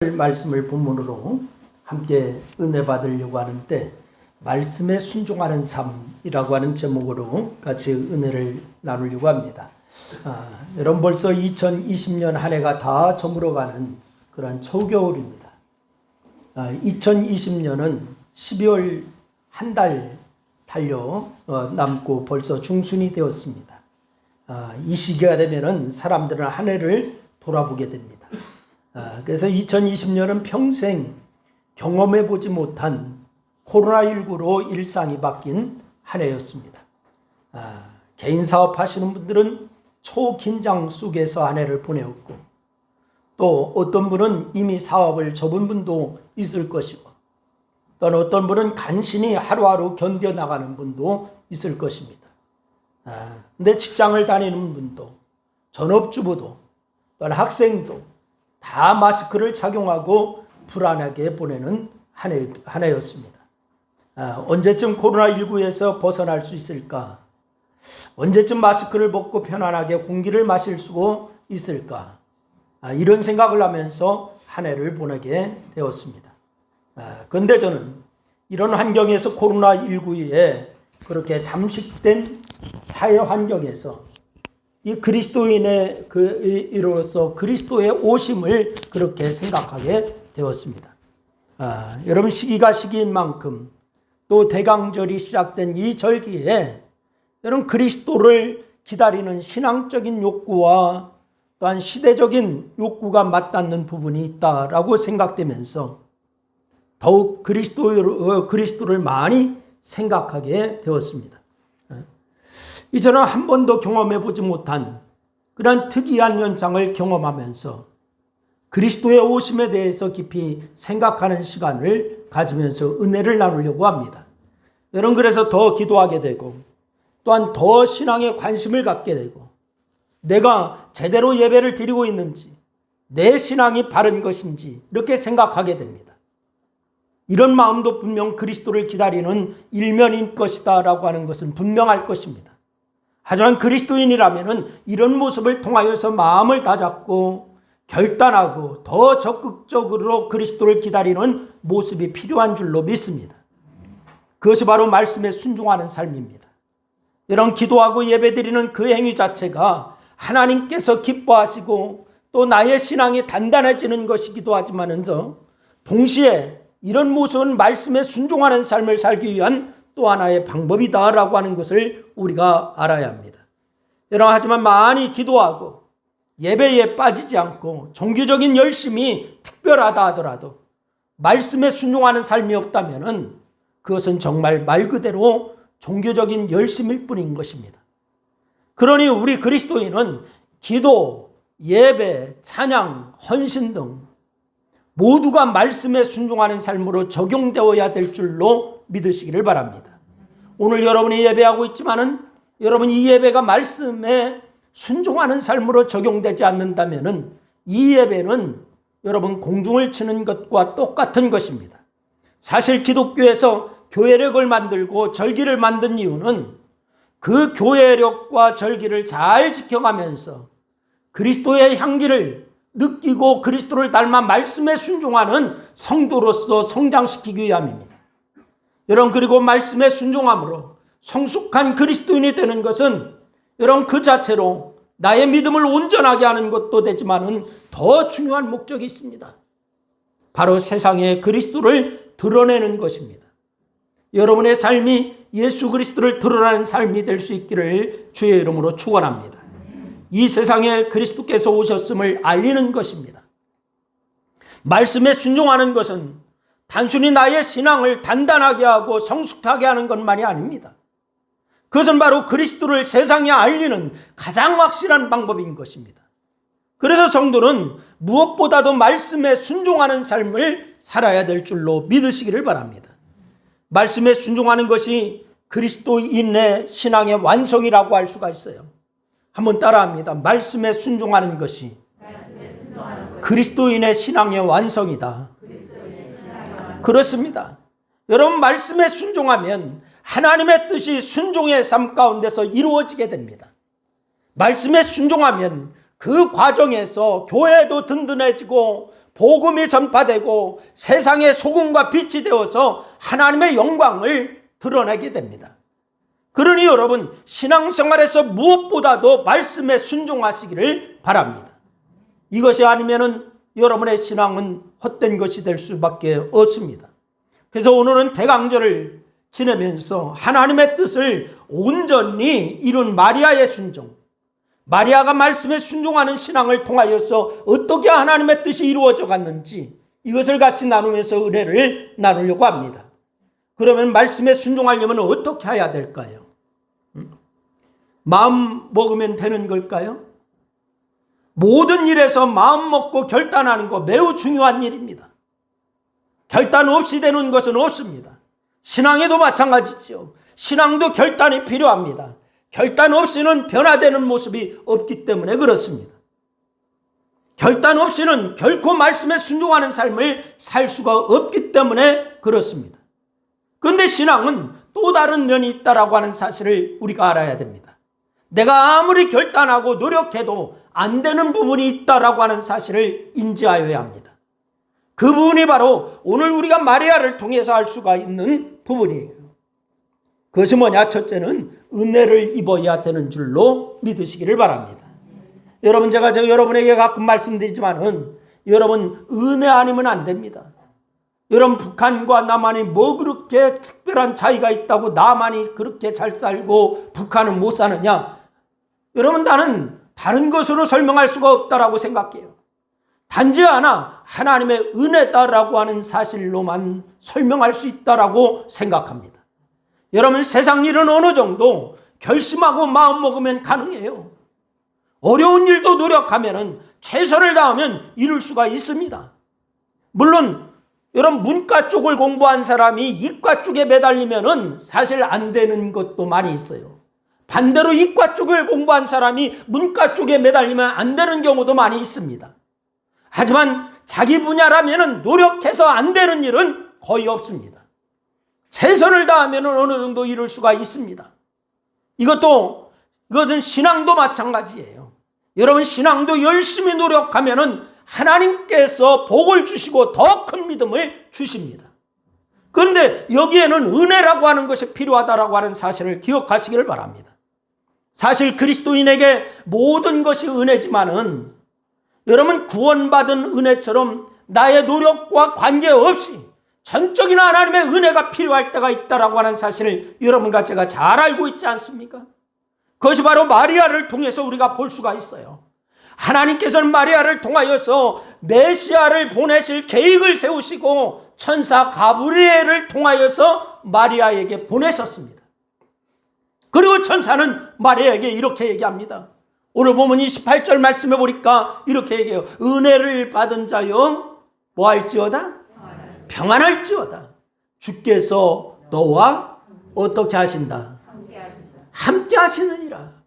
말씀을 본문으로 함께 은혜 받으려고 하는데, 말씀에 순종하는 삶이라고 하는 제목으로 같이 은혜를 나누려고 합니다. 여러분, 벌써 2020년 한 해가 다 저물어가는 그런 초겨울입니다. 2020년은 12월 한 달 달려 남고 벌써 중순이 되었습니다. 이 시기가 되면은 사람들은 한 해를 돌아보게 됩니다. 그래서 2020년은 평생 경험해보지 못한 코로나19로 일상이 바뀐 한 해였습니다. 개인 사업 하시는 분들은 초긴장 속에서 한 해를 보내었고, 또 어떤 분은 이미 사업을 접은 분도 있을 것이고, 또는 어떤 분은 간신히 하루하루 견뎌나가는 분도 있을 것입니다. 근데 직장을 다니는 분도, 전업주부도, 또는 학생도 다 마스크를 착용하고 불안하게 보내는 한 해였습니다. 언제쯤 코로나19에서 벗어날 수 있을까? 언제쯤 마스크를 벗고 편안하게 공기를 마실 수 있을까? 이런 생각을 하면서 한 해를 보내게 되었습니다. 그런데 저는 이런 환경에서 코로나19에 그렇게 잠식된 사회 환경에서 이 그리스도인의 이로서 그리스도의 오심을 그렇게 생각하게 되었습니다. 여러분, 시기가 시기인 만큼 또 대강절이 시작된 이 절기에 여러분, 그리스도를 기다리는 신앙적인 욕구와 또한 시대적인 욕구가 맞닿는 부분이 있다라고 생각되면서 더욱 그리스도를 많이 생각하게 되었습니다. 이전에 한 번도 경험해보지 못한 그런 특이한 현상을 경험하면서 그리스도의 오심에 대해서 깊이 생각하는 시간을 가지면서 은혜를 나누려고 합니다. 여러분, 그래서 더 기도하게 되고, 또한 더 신앙에 관심을 갖게 되고, 내가 제대로 예배를 드리고 있는지, 내 신앙이 바른 것인지 이렇게 생각하게 됩니다. 이런 마음도 분명 그리스도를 기다리는 일면인 것이다 라고 하는 것은 분명할 것입니다. 하지만 그리스도인이라면 이런 모습을 통하여서 마음을 다잡고 결단하고 더 적극적으로 그리스도를 기다리는 모습이 필요한 줄로 믿습니다. 그것이 바로 말씀에 순종하는 삶입니다. 이런 기도하고 예배드리는 그 행위 자체가 하나님께서 기뻐하시고 또 나의 신앙이 단단해지는 것이기도 하지만서 동시에 이런 모습은 말씀에 순종하는 삶을 살기 위한 또 하나의 방법이다라고 하는 것을 우리가 알아야 합니다. 여러분, 하지만 많이 기도하고 예배에 빠지지 않고 종교적인 열심이 특별하다 하더라도 말씀에 순종하는 삶이 없다면 그것은 정말 말 그대로 종교적인 열심일 뿐인 것입니다. 그러니 우리 그리스도인은 기도, 예배, 찬양, 헌신 등 모두가 말씀에 순종하는 삶으로 적용되어야 될 줄로 믿으시기를 바랍니다. 오늘 여러분이 예배하고 있지만은 여러분, 이 예배가 말씀에 순종하는 삶으로 적용되지 않는다면은 이 예배는 여러분 공중을 치는 것과 똑같은 것입니다. 사실 기독교에서 교회력을 만들고 절기를 만든 이유는 그 교회력과 절기를 잘 지켜가면서 그리스도의 향기를 느끼고 그리스도를 닮아 말씀에 순종하는 성도로서 성장시키기 위함입니다. 여러분, 그리고 말씀에 순종함으로 성숙한 그리스도인이 되는 것은 여러분 그 자체로 나의 믿음을 온전하게 하는 것도 되지만은 더 중요한 목적이 있습니다. 바로 세상에 그리스도를 드러내는 것입니다. 여러분의 삶이 예수 그리스도를 드러내는 삶이 될 수 있기를 주의 이름으로 축원합니다. 이 세상에 그리스도께서 오셨음을 알리는 것입니다. 말씀에 순종하는 것은 단순히 나의 신앙을 단단하게 하고 성숙하게 하는 것만이 아닙니다. 그것은 바로 그리스도를 세상에 알리는 가장 확실한 방법인 것입니다. 그래서 성도는 무엇보다도 말씀에 순종하는 삶을 살아야 될 줄로 믿으시기를 바랍니다. 말씀에 순종하는 것이 그리스도인의 신앙의 완성이라고 할 수가 있어요. 한번 따라합니다. 말씀에 순종하는 것이 그리스도인의 신앙의 완성이다. 그렇습니다. 여러분, 말씀에 순종하면 하나님의 뜻이 순종의 삶 가운데서 이루어지게 됩니다. 말씀에 순종하면 그 과정에서 교회도 든든해지고 복음이 전파되고 세상의 소금과 빛이 되어서 하나님의 영광을 드러내게 됩니다. 그러니 여러분, 신앙생활에서 무엇보다도 말씀에 순종하시기를 바랍니다. 이것이 아니면은 여러분의 신앙은 헛된 것이 될 수밖에 없습니다. 그래서 오늘은 대강절을 지내면서 하나님의 뜻을 온전히 이룬 마리아의 순종, 마리아가 말씀에 순종하는 신앙을 통하여서 어떻게 하나님의 뜻이 이루어져 갔는지 이것을 같이 나누면서 은혜를 나누려고 합니다. 그러면 말씀에 순종하려면 어떻게 해야 될까요? 마음 먹으면 되는 걸까요? 모든 일에서 마음 먹고 결단하는 거 매우 중요한 일입니다. 결단 없이 되는 것은 없습니다. 신앙에도 마찬가지죠. 신앙도 결단이 필요합니다. 결단 없이는 변화되는 모습이 없기 때문에 그렇습니다. 결단 없이는 결코 말씀에 순종하는 삶을 살 수가 없기 때문에 그렇습니다. 그런데 신앙은 또 다른 면이 있다라고 하는 사실을 우리가 알아야 됩니다. 내가 아무리 결단하고 노력해도 안 되는 부분이 있다라고 하는 사실을 인지하여야 합니다. 그 부분이 바로 오늘 우리가 마리아를 통해서 알 수가 있는 부분이에요. 그것이 뭐냐? 첫째는 은혜를 입어야 되는 줄로 믿으시기를 바랍니다. 여러분, 제가 여러분에게 가끔 말씀드리지만은 여러분, 은혜 아니면 안 됩니다. 여러분, 북한과 남한이 뭐 그렇게 특별한 차이가 있다고 남한이 그렇게 잘 살고 북한은 못 사느냐? 여러분, 나는 다른 것으로 설명할 수가 없다라고 생각해요. 단지 하나, 하나님의 은혜다라고 하는 사실로만 설명할 수 있다라고 생각합니다. 여러분, 세상 일은 어느 정도 결심하고 마음 먹으면 가능해요. 어려운 일도 노력하면 최선을 다하면 이룰 수가 있습니다. 물론 여러분, 문과 쪽을 공부한 사람이 이과 쪽에 매달리면 사실 안 되는 것도 많이 있어요. 반대로 이과 쪽을 공부한 사람이 문과 쪽에 매달리면 안 되는 경우도 많이 있습니다. 하지만 자기 분야라면 노력해서 안 되는 일은 거의 없습니다. 최선을 다하면 어느 정도 이룰 수가 있습니다. 이것은 신앙도 마찬가지예요. 여러분, 신앙도 열심히 노력하면 하나님께서 복을 주시고 더 큰 믿음을 주십니다. 그런데 여기에는 은혜라고 하는 것이 필요하다라고 하는 사실을 기억하시기를 바랍니다. 사실 그리스도인에게 모든 것이 은혜지만은 여러분, 구원받은 은혜처럼 나의 노력과 관계없이 전적인 하나님의 은혜가 필요할 때가 있다라고 하는 사실을 여러분과 제가 잘 알고 있지 않습니까? 그것이 바로 마리아를 통해서 우리가 볼 수가 있어요. 하나님께서는 마리아를 통하여서 메시아를 보내실 계획을 세우시고 천사 가브리엘을 통하여서 마리아에게 보내셨습니다. 그리고 천사는 마리아에게 이렇게 얘기합니다. 오늘 보면 28절 말씀해 보니까 이렇게 얘기해요. 은혜를 받은 자여 뭐 할지어다? 평안할지어다. 주께서 너와 어떻게 하신다? 함께 하시느니라.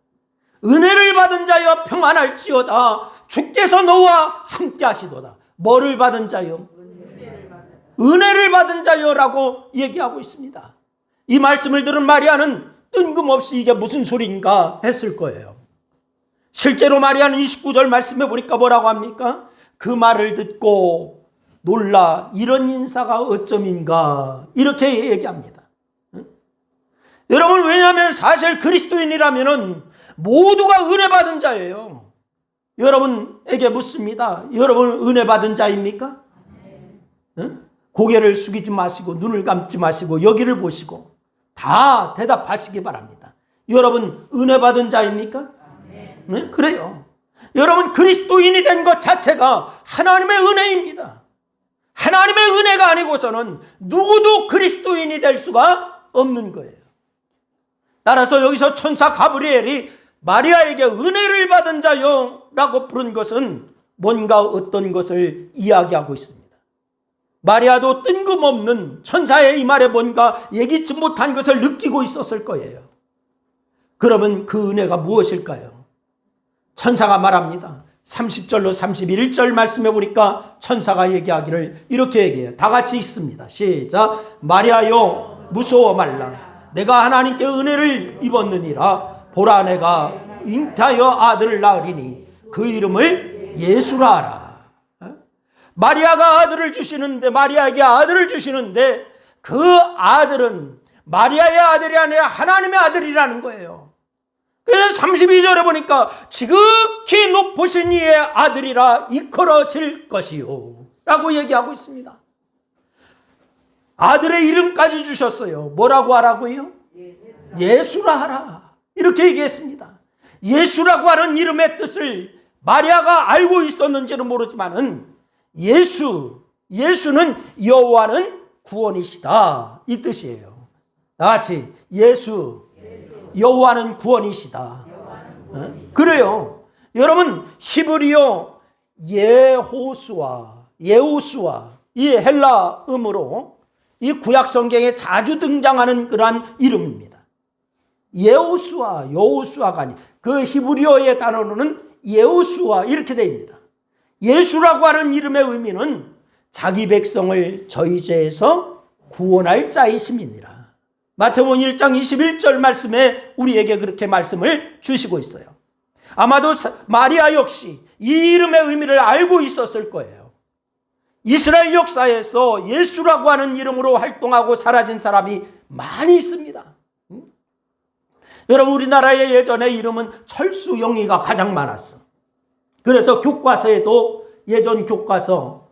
은혜를 받은 자여 평안할지어다. 주께서 너와 함께 하시도다. 뭐를 받은 자여? 은혜를 받은 자여라고 얘기하고 있습니다. 이 말씀을 들은 마리아는 뜬금없이 이게 무슨 소리인가 했을 거예요. 실제로 마리아는 29절 말씀해 보니까 뭐라고 합니까? 그 말을 듣고 놀라 이런 인사가 어쩜인가 이렇게 얘기합니다. 여러분, 왜냐하면 사실 그리스도인이라면 모두가 은혜 받은 자예요. 여러분에게 묻습니다. 여러분 은혜 받은 자입니까? 고개를 숙이지 마시고 눈을 감지 마시고 여기를 보시고 다 대답하시기 바랍니다. 여러분 은혜 받은 자입니까? 네? 그래요. 여러분, 그리스도인이 된 것 자체가 하나님의 은혜입니다. 하나님의 은혜가 아니고서는 누구도 그리스도인이 될 수가 없는 거예요. 따라서 여기서 천사 가브리엘이 마리아에게 은혜를 받은 자요라고 부른 것은 뭔가 어떤 것을 이야기하고 있습니다. 마리아도 뜬금없는 천사의 이 말에 뭔가 예기치 못한 것을 느끼고 있었을 거예요. 그러면 그 은혜가 무엇일까요? 천사가 말합니다. 30절로 31절 말씀해 보니까 천사가 얘기하기를 이렇게 얘기해요. 다 같이 읽습니다. 시작. 마리아여 무서워 말라. 내가 하나님께 은혜를 입었느니라. 보라, 내가 잉태하여 아들을 낳으리니 그 이름을 예수라 하라. 마리아가 아들을 주시는데, 마리아에게 아들을 주시는데 그 아들은 마리아의 아들이 아니라 하나님의 아들이라는 거예요. 그래서 32절에 보니까 지극히 높으신 이의 아들이라 이끌어질 것이요 라고 얘기하고 있습니다. 아들의 이름까지 주셨어요. 뭐라고 하라고요? 예수라 하라, 이렇게 얘기했습니다. 예수라고 하는 이름의 뜻을 마리아가 알고 있었는지는 모르지만은 예수는 여호와는 구원이시다, 이 뜻이에요. 다 같이 예수, 여호와는 구원이시다. 그래요. 여러분, 히브리어 예호수아 이 헬라음으로 이 구약 성경에 자주 등장하는 그러한 이름입니다. 여호수아가 아니, 그 히브리어의 단어로는 예호수아 이렇게 됩니다. 예수라고 하는 이름의 의미는 자기 백성을 저희 죄에서 구원할 자이심이니라. 마태복음 1장 21절 말씀에 우리에게 그렇게 말씀을 주시고 있어요. 아마도 마리아 역시 이 이름의 의미를 알고 있었을 거예요. 이스라엘 역사에서 예수라고 하는 이름으로 활동하고 사라진 사람이 많이 있습니다. 여러분, 우리나라의 예전에 이름은 철수영이가 가장 많았어. 그래서 교과서에도 예전 교과서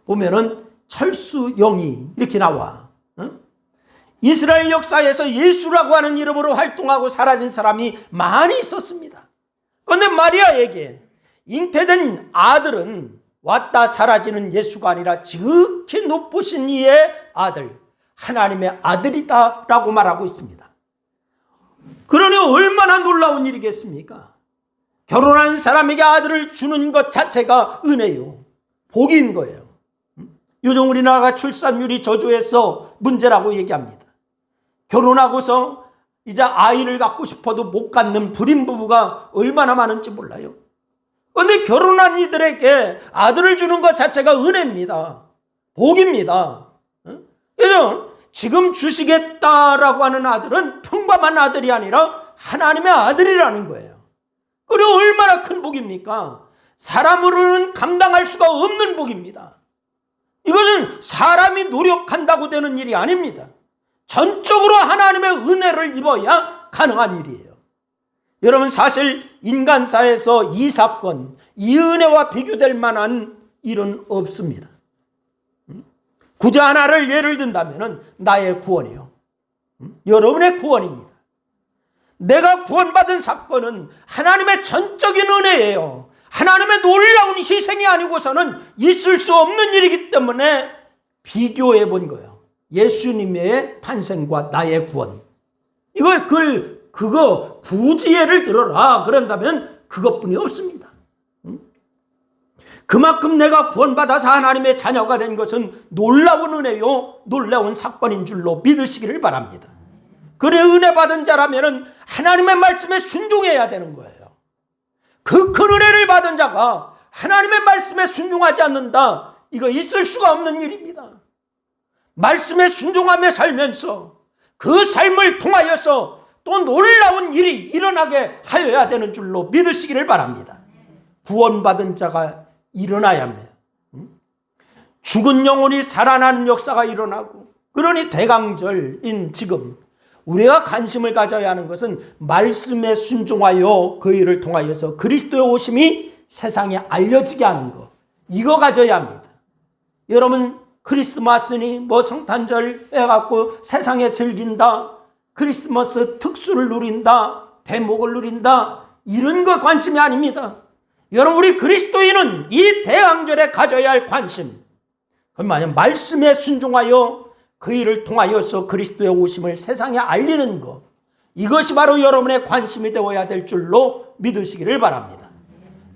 보면은 철수영이 이렇게 나와. 이스라엘 역사에서 예수라고 하는 이름으로 활동하고 사라진 사람이 많이 있었습니다. 그런데 마리아에게 잉태된 아들은 왔다 사라지는 예수가 아니라 지극히 높으신 이의 아들, 하나님의 아들이다 라고 말하고 있습니다. 그러니 얼마나 놀라운 일이겠습니까? 결혼한 사람에게 아들을 주는 것 자체가 은혜요, 복인 거예요. 요즘 우리나라가 출산율이 저조해서 문제라고 얘기합니다. 결혼하고서 이제 아이를 갖고 싶어도 못 갖는 불임 부부가 얼마나 많은지 몰라요. 그런데 결혼한 이들에게 아들을 주는 것 자체가 은혜입니다. 복입니다. 그래서 지금 주시겠다라고 하는 아들은 평범한 아들이 아니라 하나님의 아들이라는 거예요. 그리고 얼마나 큰 복입니까? 사람으로는 감당할 수가 없는 복입니다. 이것은 사람이 노력한다고 되는 일이 아닙니다. 전적으로 하나님의 은혜를 입어야 가능한 일이에요. 여러분, 사실 인간사에서 이 사건, 이 은혜와 비교될 만한 일은 없습니다. 구제 하나를 예를 든다면 나의 구원이요, 여러분의 구원입니다. 내가 구원받은 사건은 하나님의 전적인 은혜예요. 하나님의 놀라운 희생이 아니고서는 있을 수 없는 일이기 때문에 비교해 본 거예요. 예수님의 탄생과 나의 구원. 그거 굳이 예를 들어라 그런다면 그것뿐이 없습니다. 그만큼 내가 구원받아서 하나님의 자녀가 된 것은 놀라운 은혜요, 놀라운 사건인 줄로 믿으시기를 바랍니다. 그래, 은혜 받은 자라면 하나님의 말씀에 순종해야 되는 거예요. 그 큰 은혜를 받은 자가 하나님의 말씀에 순종하지 않는다, 이거 있을 수가 없는 일입니다. 말씀에 순종하며 살면서 그 삶을 통하여서 또 놀라운 일이 일어나게 하여야 되는 줄로 믿으시기를 바랍니다. 구원받은 자가 일어나야 합니다. 죽은 영혼이 살아나는 역사가 일어나고, 그러니 대강절인 지금 우리가 관심을 가져야 하는 것은 말씀에 순종하여 그 일을 통하여서 그리스도의 오심이 세상에 알려지게 하는 것, 이거 가져야 합니다. 여러분, 크리스마스니 뭐 성탄절 해갖고 세상에 즐긴다, 크리스마스 특수를 누린다, 대목을 누린다, 이런 거 관심이 아닙니다. 여러분, 우리 그리스도인은 이 대강절에 가져야 할 관심, 그건 뭐냐면 말씀에 순종하여 그 일을 통하여서 그리스도의 오심을 세상에 알리는 것, 이것이 바로 여러분의 관심이 되어야 될 줄로 믿으시기를 바랍니다.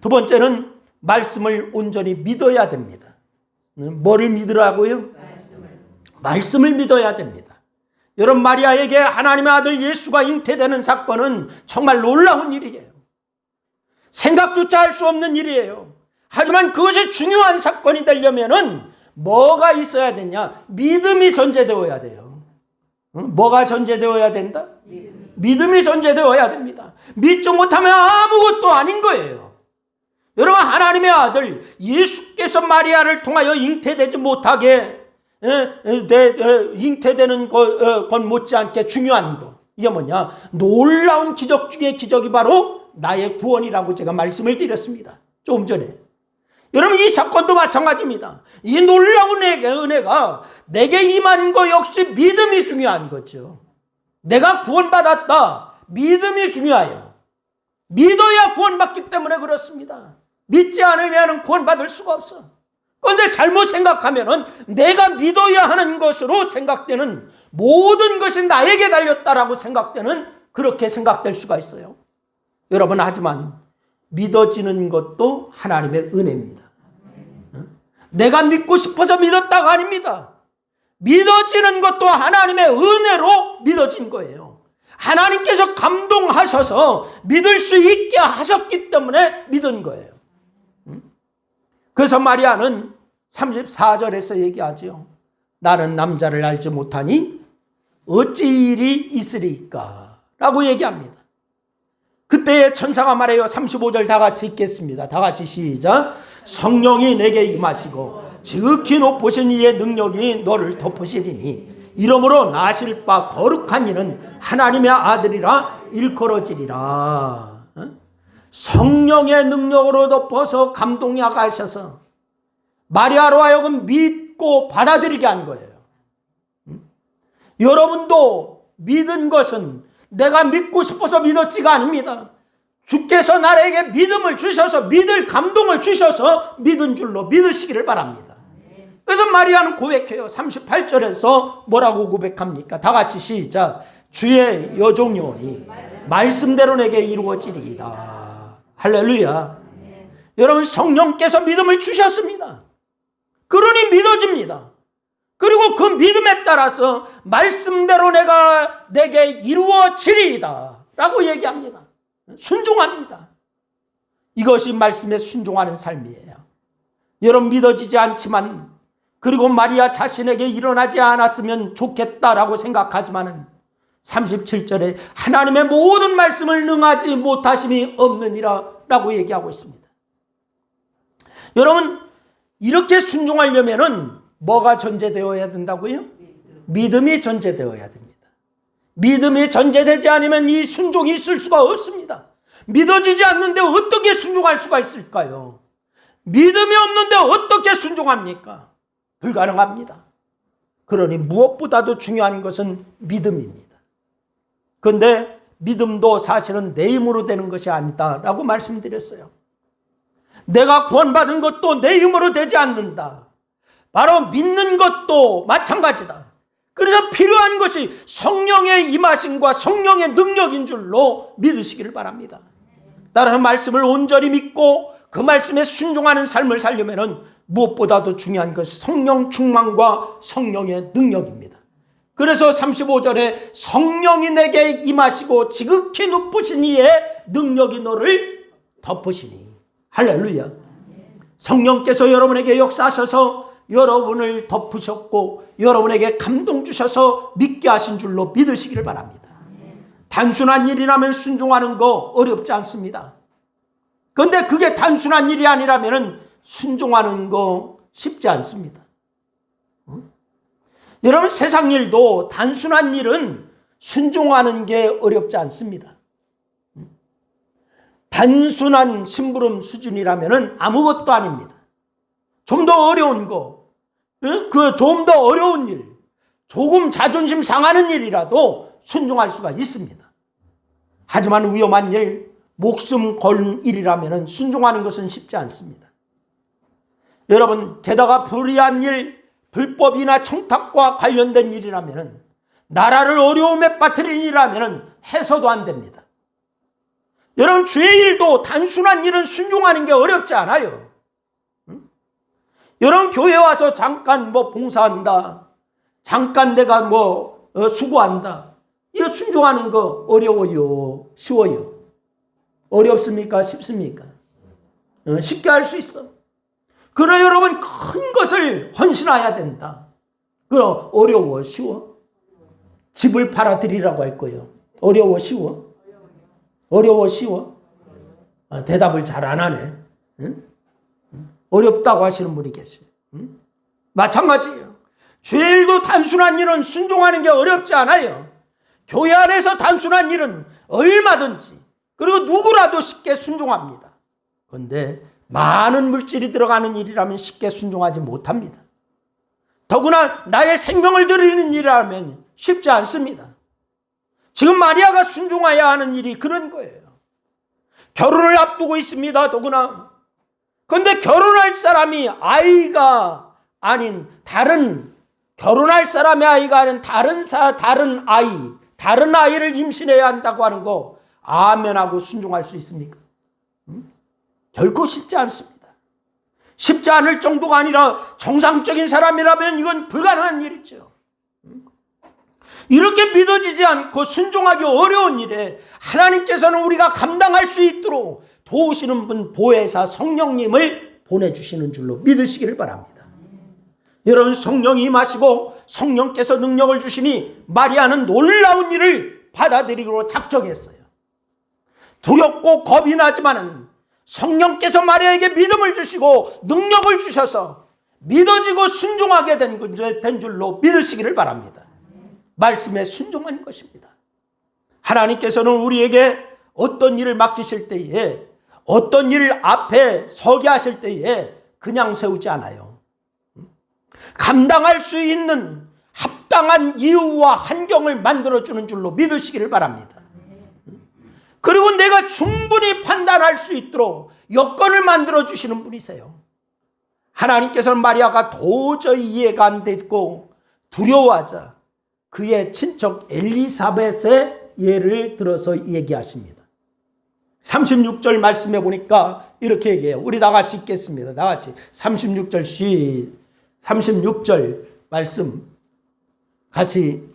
두 번째는 말씀을 온전히 믿어야 됩니다. 뭐를 믿으라고요? 말씀을 믿어야 됩니다. 여러분, 마리아에게 하나님의 아들 예수가 잉태되는 사건은 정말 놀라운 일이에요. 생각조차 할 수 없는 일이에요. 하지만 그것이 중요한 사건이 되려면은 뭐가 있어야 되냐? 믿음이 전제되어야 돼요. 뭐가 전제되어야 된다? 믿음이 전제되어야 됩니다. 믿지 못하면 아무것도 아닌 거예요. 여러분, 하나님의 아들 예수께서 마리아를 통하여 잉태되지 못하게 잉태되는 것 못지않게 중요한 것, 이게 뭐냐? 놀라운 기적 중에 기적이 바로 나의 구원이라고 제가 말씀을 드렸습니다, 조금 전에. 여러분, 이 사건도 마찬가지입니다. 이 놀라운 은혜가 내게 임한 거 역시 믿음이 중요한 거죠. 내가 구원받았다, 믿음이 중요해요. 믿어야 구원받기 때문에 그렇습니다. 믿지 않으면 구원받을 수가 없어. 그런데 잘못 생각하면 내가 믿어야 하는 것으로 생각되는, 모든 것이 나에게 달렸다라고 생각되는, 그렇게 생각될 수가 있어요. 여러분, 하지만 믿어지는 것도 하나님의 은혜입니다. 내가 믿고 싶어서 믿었다가 아닙니다. 믿어지는 것도 하나님의 은혜로 믿어진 거예요. 하나님께서 감동하셔서 믿을 수 있게 하셨기 때문에 믿은 거예요. 그래서 마리아는 34절에서 얘기하죠. 나는 남자를 알지 못하니 어찌 일이 있으리까? 라고 얘기합니다. 그때 천사가 말해요. 35절 다 같이 읽겠습니다. 다 같이 시작. 성령이 내게 임하시고 지극히 높으신 이의 능력이 너를 덮으시리니 이러므로 나실 바 거룩한 이는 하나님의 아들이라 일컬어지리라. 성령의 능력으로 덮어서 감동하게 하셔서 마리아로 하여금 믿고 받아들이게 한 거예요. 여러분도 믿은 것은 내가 믿고 싶어서 믿었지가 아닙니다. 주께서 나에게 믿음을 주셔서, 믿을 감동을 주셔서 믿은 줄로 믿으시기를 바랍니다. 그래서 마리아는 고백해요. 38절에서 뭐라고 고백합니까? 다 같이 시작. 주의 여종이오니 말씀대로 내게 이루어지리이다. 할렐루야. 여러분, 성령께서 믿음을 주셨습니다. 그러니 믿어집니다. 그리고 그 믿음에 따라서 말씀대로 내게 이루어지리이다 라고 얘기합니다. 순종합니다. 이것이 말씀에 순종하는 삶이에요. 여러분, 믿어지지 않지만, 그리고 마리아 자신에게 일어나지 않았으면 좋겠다라고 생각하지만은 37절에 하나님의 모든 말씀을 능하지 못하심이 없느니라 라고 얘기하고 있습니다. 여러분, 이렇게 순종하려면은 뭐가 전제되어야 된다고요? 믿음이 전제되어야 됩니다. 믿음이 전제되지 않으면 이 순종이 있을 수가 없습니다. 믿어지지 않는데 어떻게 순종할 수가 있을까요? 믿음이 없는데 어떻게 순종합니까? 불가능합니다. 그러니 무엇보다도 중요한 것은 믿음입니다. 그런데 믿음도 사실은 내 힘으로 되는 것이 아니다라고 말씀드렸어요. 내가 구원받은 것도 내 힘으로 되지 않는다. 바로 믿는 것도 마찬가지다. 그래서 필요한 것이 성령의 임하심과 성령의 능력인 줄로 믿으시기를 바랍니다. 따라서 말씀을 온전히 믿고 그 말씀에 순종하는 삶을 살려면 무엇보다도 중요한 것이 성령 충만과 성령의 능력입니다. 그래서 35절에 성령이 내게 임하시고 지극히 높으신 이의 능력이 너를 덮으시니. 할렐루야. 성령께서 여러분에게 역사하셔서 여러분을 덮으셨고 여러분에게 감동 주셔서 믿게 하신 줄로 믿으시기를 바랍니다. 단순한 일이라면 순종하는 거 어렵지 않습니다. 그런데 그게 단순한 일이 아니라면 순종하는 거 쉽지 않습니다. 여러분, 세상 일도 단순한 일은 순종하는 게 어렵지 않습니다. 단순한 심부름 수준이라면 아무것도 아닙니다. 좀 더 어려운 거, 좀 더 어려운 일, 조금 자존심 상하는 일이라도 순종할 수가 있습니다. 하지만 위험한 일, 목숨 건 일이라면 순종하는 것은 쉽지 않습니다. 여러분, 게다가 불의한 일, 불법이나 청탁과 관련된 일이라면, 나라를 어려움에 빠뜨린 일이라면 해서도 안 됩니다. 여러분, 주의 일도 단순한 일은 순종하는 게 어렵지 않아요. 여러분, 교회 와서 잠깐 봉사한다, 잠깐 내가 수고한다, 이거 순종하는 거 어려워요? 쉬워요? 어렵습니까? 쉽습니까? 쉽게 할 수 있어. 그러나 여러분, 큰 것을 헌신해야 된다. 그럼 어려워? 쉬워? 집을 팔아드리라고 할 거예요. 어려워? 쉬워? 어려워? 쉬워? 대답을 잘 안 하네. 응? 어렵다고 하시는 분이 계세요. 응? 마찬가지예요. 주의 일도 단순한 일은 순종하는 게 어렵지 않아요. 교회 안에서 단순한 일은 얼마든지, 그리고 누구라도 쉽게 순종합니다. 그런데 많은 물질이 들어가는 일이라면 쉽게 순종하지 못합니다. 더구나 나의 생명을 드리는 일이라면 쉽지 않습니다. 지금 마리아가 순종해야 하는 일이 그런 거예요. 결혼을 앞두고 있습니다. 더구나. 그런데 결혼할 사람이 아이가 아닌 다른, 결혼할 사람의 아이가 아닌 다른 아이를 임신해야 한다고 하는 거 아멘하고 순종할 수 있습니까? 결코 쉽지 않습니다. 쉽지 않을 정도가 아니라 정상적인 사람이라면 이건 불가능한 일이죠. 이렇게 믿어지지 않고 순종하기 어려운 일에 하나님께서는 우리가 감당할 수 있도록 도우시는 분, 보혜사 성령님을 보내주시는 줄로 믿으시기를 바랍니다. 여러분, 성령이 임하시고 성령께서 능력을 주시니 마리아는 놀라운 일을 받아들이기로 작정했어요. 두렵고 겁이 나지만은 성령께서 마리아에게 믿음을 주시고 능력을 주셔서 믿어지고 순종하게 된 줄로 믿으시기를 바랍니다. 말씀에 순종한 것입니다. 하나님께서는 우리에게 어떤 일을 맡기실 때에, 어떤 일 앞에 서게 하실 때에 그냥 세우지 않아요. 감당할 수 있는 합당한 이유와 환경을 만들어주는 줄로 믿으시기를 바랍니다. 그리고 내가 충분히 판단할 수 있도록 여건을 만들어주시는 분이세요. 하나님께서는 마리아가 도저히 이해가 안 됐고 두려워하자 그의 친척 엘리사벳의 예를 들어서 얘기하십니다. 36절 말씀해 보니까 이렇게 얘기해요. 우리 다 같이 읽겠습니다. 다 같이 36절 말씀 같이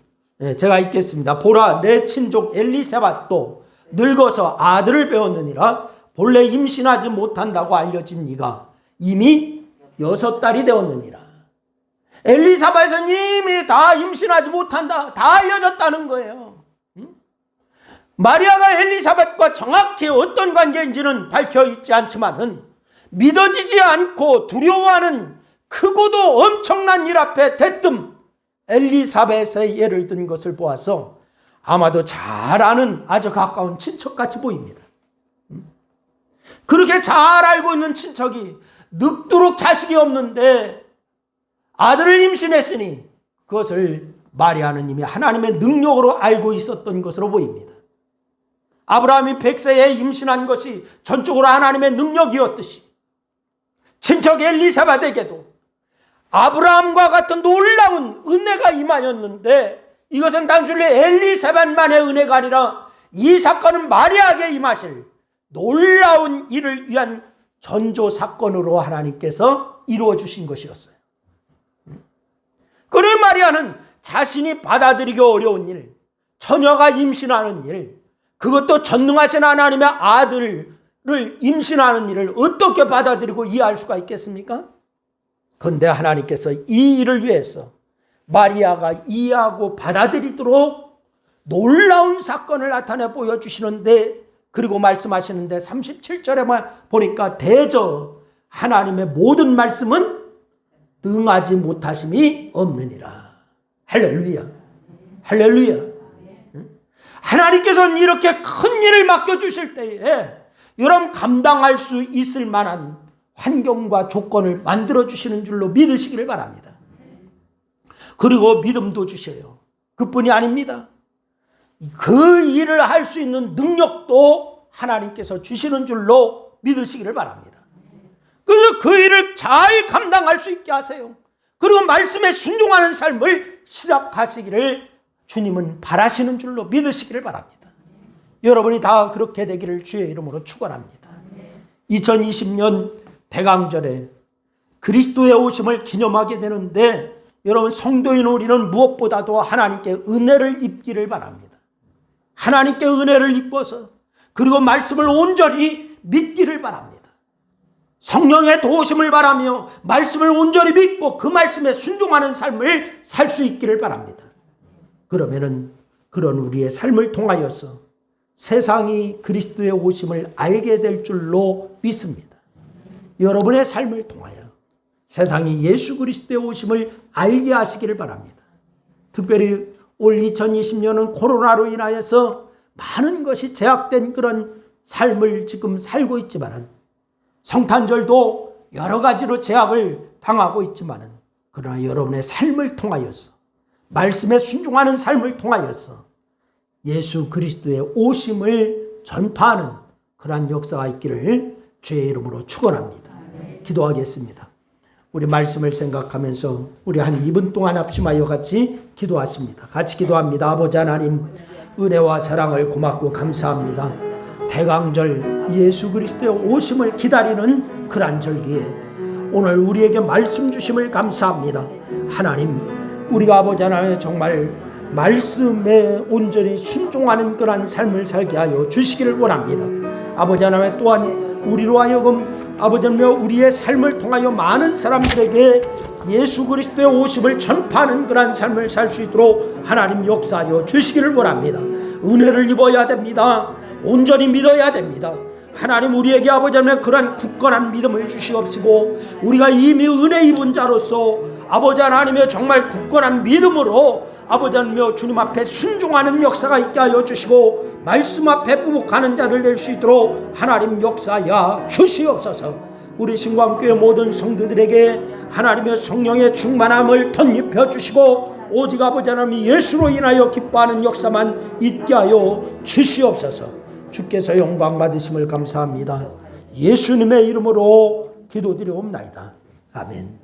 제가 읽겠습니다. 보라, 내 친족 엘리사벳도 늙어서 아들을 배웠느니라. 본래 임신하지 못한다고 알려진 이가 이미 6달이 되었느니라. 엘리사벳은 이미 다 임신하지 못한다, 다 알려졌다는 거예요. 마리아가 엘리사벳과 정확히 어떤 관계인지는 밝혀 있지 않지만은 믿어지지 않고 두려워하는 크고도 엄청난 일 앞에 대뜸 엘리사벳의 예를 든 것을 보아서 아마도 잘 아는 아주 가까운 친척같이 보입니다. 그렇게 잘 알고 있는 친척이 늙도록 자식이 없는데 아들을 임신했으니 그것을 마리아는 이미 하나님의 능력으로 알고 있었던 것으로 보입니다. 아브라함이 100세에 임신한 것이 전적으로 하나님의 능력이었듯이 친척 엘리사벳에게도 아브라함과 같은 놀라운 은혜가 임하였는데 이것은 단순히 엘리사벳만의 은혜가 아니라 이 사건은 마리아에게 임하실 놀라운 일을 위한 전조 사건으로 하나님께서 이루어 주신 것이었어요. 그러나 마리아는 자신이 받아들이기 어려운 일, 처녀가 임신하는 일, 그것도 전능하신 하나님의 아들을 임신하는 일을 어떻게 받아들이고 이해할 수가 있겠습니까? 그런데 하나님께서 이 일을 위해서 마리아가 이해하고 받아들이도록 놀라운 사건을 나타내 보여주시는데, 그리고 말씀하시는데 37절에만 보니까 대저 하나님의 모든 말씀은 능하지 못하심이 없느니라. 할렐루야. 할렐루야. 하나님께서는 이렇게 큰 일을 맡겨주실 때에 여러분 감당할 수 있을 만한 환경과 조건을 만들어주시는 줄로 믿으시기를 바랍니다. 그리고 믿음도 주셔요. 그뿐이 아닙니다. 그 일을 할 수 있는 능력도 하나님께서 주시는 줄로 믿으시기를 바랍니다. 그래서 그 일을 잘 감당할 수 있게 하세요. 그리고 말씀에 순종하는 삶을 시작하시기를 주님은 바라시는 줄로 믿으시기를 바랍니다. 여러분이 다 그렇게 되기를 주의 이름으로 축원합니다. 2020년 대강절에 그리스도의 오심을 기념하게 되는데 여러분 성도인 우리는 무엇보다도 하나님께 은혜를 입기를 바랍니다. 하나님께 은혜를 입어서 그리고 말씀을 온전히 믿기를 바랍니다. 성령의 도우심을 바라며 말씀을 온전히 믿고 그 말씀에 순종하는 삶을 살 수 있기를 바랍니다. 그러면은 그런 우리의 삶을 통하여서 세상이 그리스도의 오심을 알게 될 줄로 믿습니다. 여러분의 삶을 통하여 세상이 예수 그리스도의 오심을 알게 하시기를 바랍니다. 특별히 올 2020년은 코로나로 인하여서 많은 것이 제약된 그런 삶을 지금 살고 있지만은, 성탄절도 여러 가지로 제약을 당하고 있지만은, 그러나 여러분의 삶을 통하여서, 말씀에 순종하는 삶을 통하여서 예수 그리스도의 오심을 전파하는 그러한 역사가 있기를 주의 이름으로 축원합니다. 기도하겠습니다. 우리 말씀을 생각하면서 우리 한 2분 동안 합심하여 같이 기도하십니다. 같이 기도합니다. 아버지 하나님, 은혜와 사랑을 고맙고 감사합니다. 대강절 예수 그리스도의 오심을 기다리는 그러한 절기에 오늘 우리에게 말씀 주심을 감사합니다. 하나님, 우리가 아버지 하나님 정말 말씀에 온전히 순종하는 그러한 삶을 살게 하여 주시기를 원합니다. 아버지 하나님, 또한 우리로 하여금 아버지 하나님 우리의 삶을 통하여 많은 사람들에게 예수 그리스도의 오심을 전파하는 그러한 삶을 살 수 있도록 하나님 역사하여 주시기를 원합니다. 은혜를 입어야 됩니다. 온전히 믿어야 됩니다. 하나님, 우리에게 아버지 하나님 그러한 굳건한 믿음을 주시옵시고, 우리가 이미 은혜 입은 자로서 아버지 하나님의 정말 굳건한 믿음으로 아버지 하나님 주님 앞에 순종하는 역사가 있게 하여 주시고, 말씀 앞에 부복하는 자들 될 수 있도록 하나님 역사하여 주시옵소서. 우리 신광교회 모든 성도들에게 하나님의 성령의 충만함을 덧입혀 주시고, 오직 아버지 하나님 예수로 인하여 기뻐하는 역사만 있게 하여 주시옵소서. 주께서 영광 받으심을 감사합니다. 예수님의 이름으로 기도드리옵나이다. 아멘.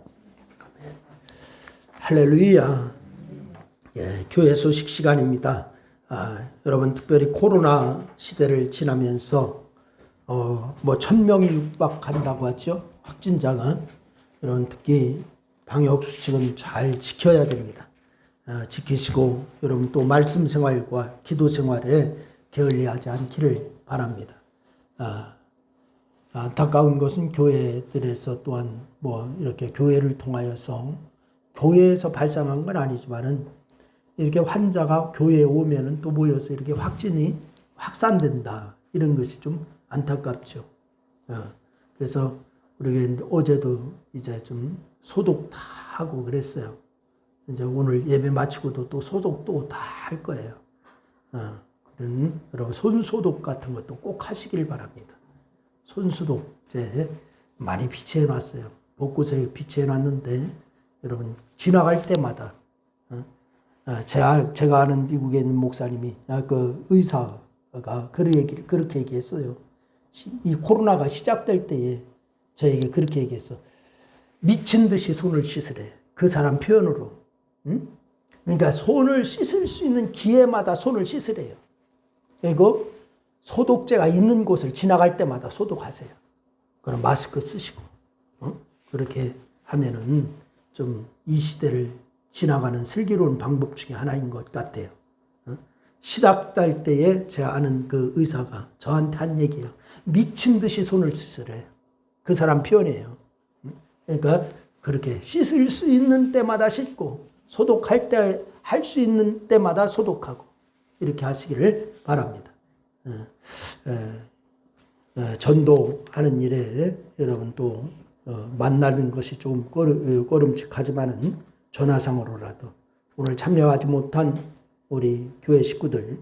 할렐루야. 교회 소식 시간입니다. 여러분, 특별히 코로나 시대를 지나면서 1000명이 육박한다고 하죠. 확진자가. 여러분, 특히 방역 수칙은 잘 지켜야 됩니다. 지키시고 여러분 또 말씀 생활과 기도 생활에 게을리하지 않기를 바랍니다. 안타까운 것은 교회들에서 또한 이렇게 교회를 통하여서, 교회에서 발생한 건 아니지만은 이렇게 환자가 교회에 오면은 또 모여서 이렇게 확진이 확산된다, 이런 것이 좀 안타깝죠. 그래서 우리가 어제도 이제 좀 소독 다 하고 그랬어요. 이제 오늘 예배 마치고도 또 소독도 다 할 거예요. 여러분, 손소독 같은 것도 꼭 하시길 바랍니다. 손소독제 많이 비치해 놨어요. 곳곳에 비치해 놨는데 여러분, 지나갈 때마다 제가 아는 미국에 있는 목사님이, 그 의사가 그렇게 얘기했어요. 이 코로나가 시작될 때에 저에게 그렇게 얘기했어. 미친 듯이 손을 씻으래. 그 사람 표현으로. 그러니까 손을 씻을 수 있는 기회마다 손을 씻으래요. 그리고 소독제가 있는 곳을 지나갈 때마다 소독하세요. 그럼 마스크 쓰시고. 그렇게 하면은 좀 이 시대를 지나가는 슬기로운 방법 중에 하나인 것 같아요. 시작될 때에 제가 아는 그 의사가 저한테 한 얘기예요. 미친 듯이 손을 씻으래. 그 사람 표현이에요. 그러니까 그렇게 씻을 수 있는 때마다 씻고, 소독할 때 할 수 있는 때마다 소독하고, 이렇게 하시기를 바랍니다. 전도하는 일에 여러분 또 만나는 것이 조금 꺼름직하지만은 전화상으로라도 오늘 참여하지 못한 우리 교회 식구들,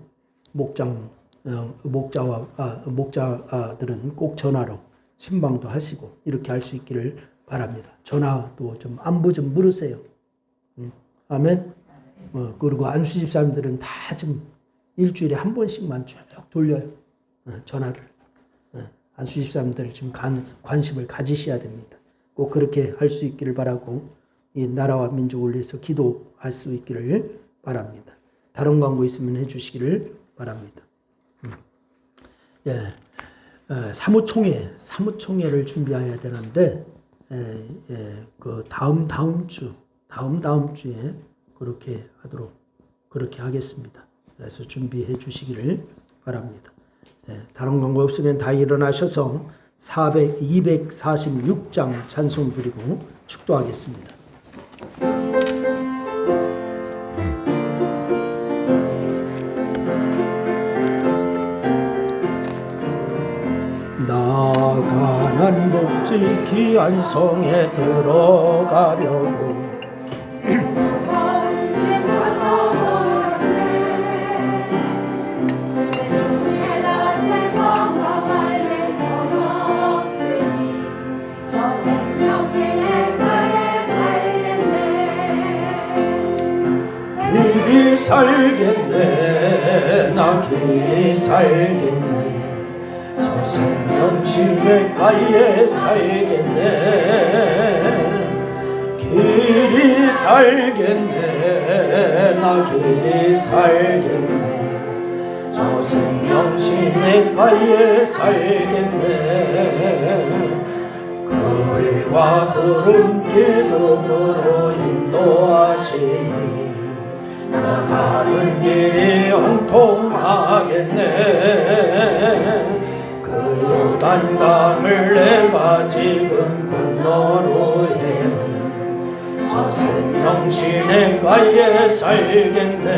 목자들은 꼭 전화로 신방도 하시고 이렇게 할 수 있기를 바랍니다. 전화도 좀 안부 좀 물으세요. 아멘. 그리고 안수집 사람들은 다 좀 일주일에 한 번씩만 쭉 돌려요. 전화를. 안수집 사람들 지금 관심을 가지셔야 됩니다. 꼭 그렇게 할 수 있기를 바라고, 이 나라와 민족을 위해서 기도할 수 있기를 바랍니다. 다른 광고 있으면 해주시기를 바랍니다. 사무총회를 준비해야 되는데, 그 다음 주에 그렇게 하겠습니다. 그래서 준비해 주시기를 바랍니다. 다른 광고 없으면 다 일어나셔서 246장 찬송 드리고 축도하겠습니다. 나가난 복 어찌 귀한 성에 들어가려고 길이 살겠네 나 길이 살겠네 저 생명시내가에 살겠네 길이 살겠네 나 길이 살겠네 저 생명시내가에 살겠네 그물과 구름 기둥으로 인도하시니 나 가는 길이 형통하겠네 그 요단강을 내가 지금 건넌 후에는 저 생명시내가에 살겠네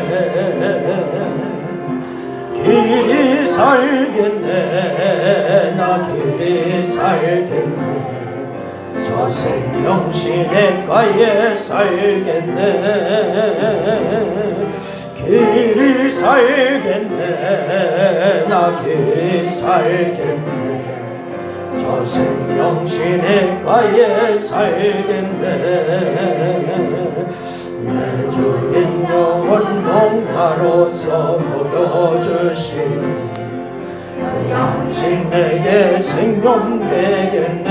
길이 살겠네 나 길이 살겠네 저 생명시내가에 살겠네 길이 살겠네 나 길이 살겠네 저 생명시내가에 살겠네 내 주인 영혼 농가로서 먹여주시니 그 양식 내게 생명 되겠네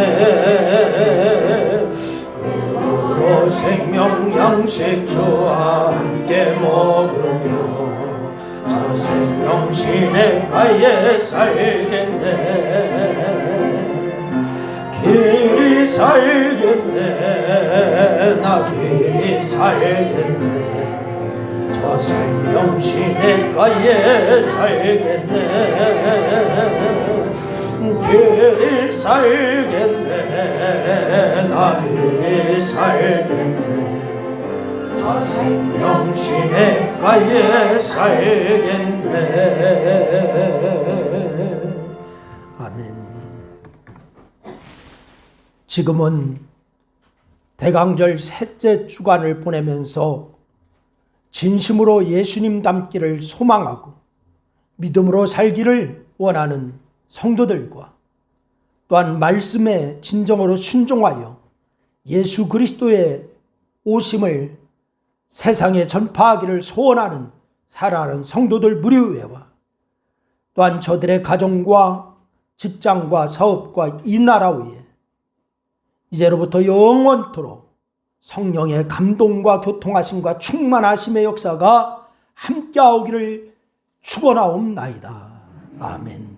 그로 생명 양식 주와 함께 먹으며 저 생명 시내가에 살겠네 길이 살겠네 나 길이 살겠네 저 생명시내가에 살겠네 길이 살겠네 나 길이 살겠네 저 생명시내가에 살겠네 아멘. 지금은 대강절 셋째 주간을 보내면서 진심으로 예수님 닮기를 소망하고 믿음으로 살기를 원하는 성도들과 또한 말씀에 진정으로 순종하여 예수 그리스도의 오심을 세상에 전파하기를 소원하는 사랑하는 성도들 무리회와 또한 저들의 가정과 직장과 사업과 이 나라 위에 이제로부터 영원토록 성령의 감동과 교통하심과 충만하심의 역사가 함께하오기를 축원하옵나이다. 아멘.